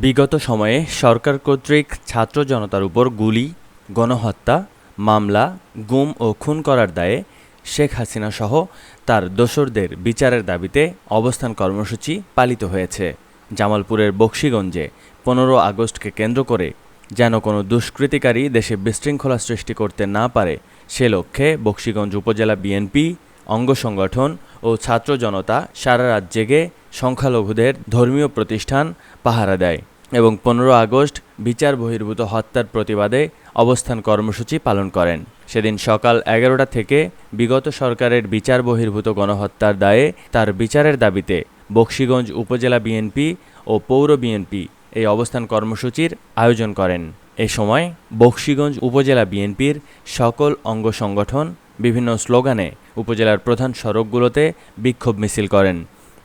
বিগত সময়ে সরকার কর্তৃক ছাত্র জনতার উপর গুলি, গণহত্যা, মামলা, গুম ও খুন করার দায়ে শেখ হাসিনা সহ তার দোসরদের বিচারের দাবিতে অবস্থান কর্মসূচি পালিত হয়েছে। জামালপুরের বকশীগঞ্জে ১৫ আগস্টকে কেন্দ্র করে যেন কোনো দুষ্কৃতিকারী দেশে বিশৃঙ্খলা সৃষ্টি করতে না পারে সে লক্ষ্যে বকশীগঞ্জ উপজেলা বিএনপি, অঙ্গ সংগঠন ও ছাত্র জনতা সারা রাত জেগে সংখ্যালঘুদের ধর্মীয় প্রতিষ্ঠান পাহারা দেয় এবং ১৫ আগস্ট বিচার বহির্ভূত হত্যার প্রতিবাদে অবস্থান কর্মসূচি পালন করেন। সেদিন সকাল ১১টা থেকে বিগত সরকারের বিচার বহির্ভূত গণহত্যার দায়ে তার বিচারের দাবিতে বকশীগঞ্জ উপজেলা বিএনপি ও পৌর বিএনপি এই অবস্থান কর্মসূচির আয়োজন করেন। এ সময় বকশীগঞ্জ উপজেলা বিএনপির সকল অঙ্গ সংগঠন বিভিন্ন স্লোগানে উপজেলার প্রধান সড়কগুলোতে বিক্ষোভ মিছিল করেন।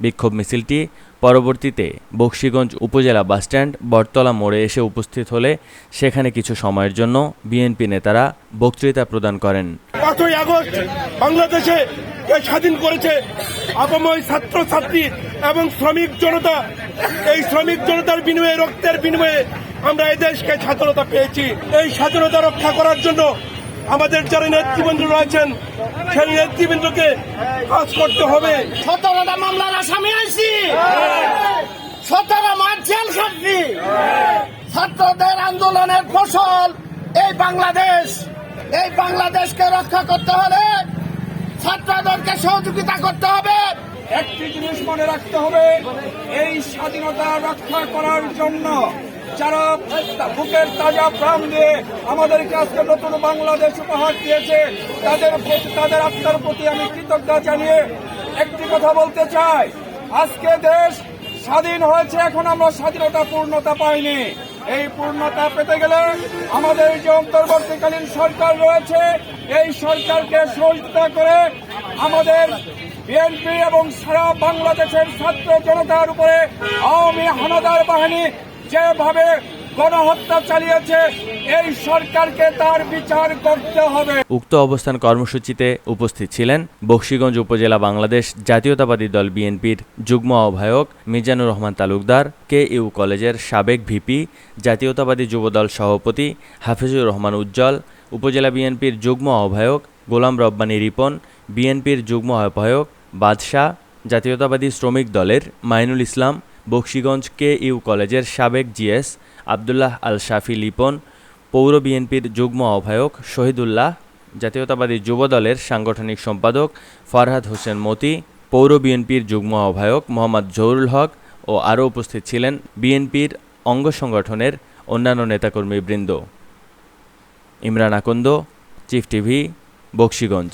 বিক্ষোভ মিছিলটি পরবর্তীতে বকশীগঞ্জ উপজেলা বাসস্ট্যান্ড বটতলা মোড়ে এসে উপস্থিত হলে সেখানে কিছু সময়ের জন্য বিএনপি নেতারা বক্তৃতা প্রদান করেন। ৫ই আগস্ট বাংলাদেশে স্বাধীন করেছে আপাময় ছাত্রছাত্রী এবং শ্রমিক জনতা। এই শ্রমিক জনতার বিনিময়ে, রক্তের বিনিময়ে আমরা এই দেশকে স্বাধীনতা পেয়েছি। এই স্বাধীনতা রক্ষা করার জন্য আমাদের যারা নেতৃবৃন্দ রয়েছেন সেই নেতৃবৃন্দকে কাজ করতে হবে। ১৭টা মামলার আসামি আইছি, ১৭ মাস জেল খাটছি। ছাত্রদের আন্দোলনের ফসল এই বাংলাদেশ। এই বাংলাদেশকে রক্ষা করতে হলে ছাত্রদেরকে সহযোগিতা করতে হবে। একটি জিনিস মনে রাখতে হবে, এই স্বাধীনতা রক্ষা করার জন্য যারা বুকের তাজা প্রাণ দিয়ে আমাদেরকে আজকে নতুন বাংলাদেশ উপহার দিয়েছে তাদের আত্মার প্রতি আমি কৃতজ্ঞতা জানিয়ে একটি কথা বলতে চাই। আজকে দেশ স্বাধীন হয়েছে, এখন আমরা স্বাধীনতা পূর্ণতা পাইনি। এই পূর্ণতা পেতে গেলে আমাদের যে অন্তর্বর্তীকালীন সরকার রয়েছে এই সরকারকে সহযোগিতা করে আমাদের বিএনপি এবং সারা বাংলাদেশের ছাত্র জনতার উপরে আওয়ামী হানাদার বাহিনী যেভাবে গণহত্যা চালিয়েছে এই সরকারকে তার বিচার করতে হবে। উক্ত অবস্থান কর্মসূচিতে উপস্থিত ছিলেন বকশীগঞ্জ উপজেলা বাংলাদেশ জাতীয়তাবাদী দল বিএনপির যুগ্ম আহ্বায়ক মিজানুর রহমান তালুকদার, কেইউ কলেজের সাবেক ভিপি, জাতীয়তাবাদী যুবদল সভাপতি হাফিজুর রহমান উজ্জ্বল, উপজেলা বিএনপির যুগ্ম আহ্বায়ক গোলাম রব্বানী রিপন, বিএনপির যুগ্ম আহ্বায়ক বাদশাহ, জাতীয়তাবাদী শ্রমিক দলের মাইনুল ইসলাম, বকশীগঞ্জ কেইউ কলেজের সাবেক জিএস আবদুল্লাহ আল শাফি লিপন, পৌর বিএনপির যুগ্ম আহ্বায়ক শহীদুল্লাহ, জাতীয়তাবাদী যুবদলের সাংগঠনিক সম্পাদক ফরহাদ হোসেন মতি, পৌর বিএনপির যুগ্ম আহ্বায়ক মোহাম্মদ জহুরুল হক ও আরও উপস্থিত ছিলেন বিএনপির অঙ্গ সংগঠনের অন্যান্য নেতাকর্মীবৃন্দ। ইমরান আকন্দ, চিফ টিভি, বকশীগঞ্জ।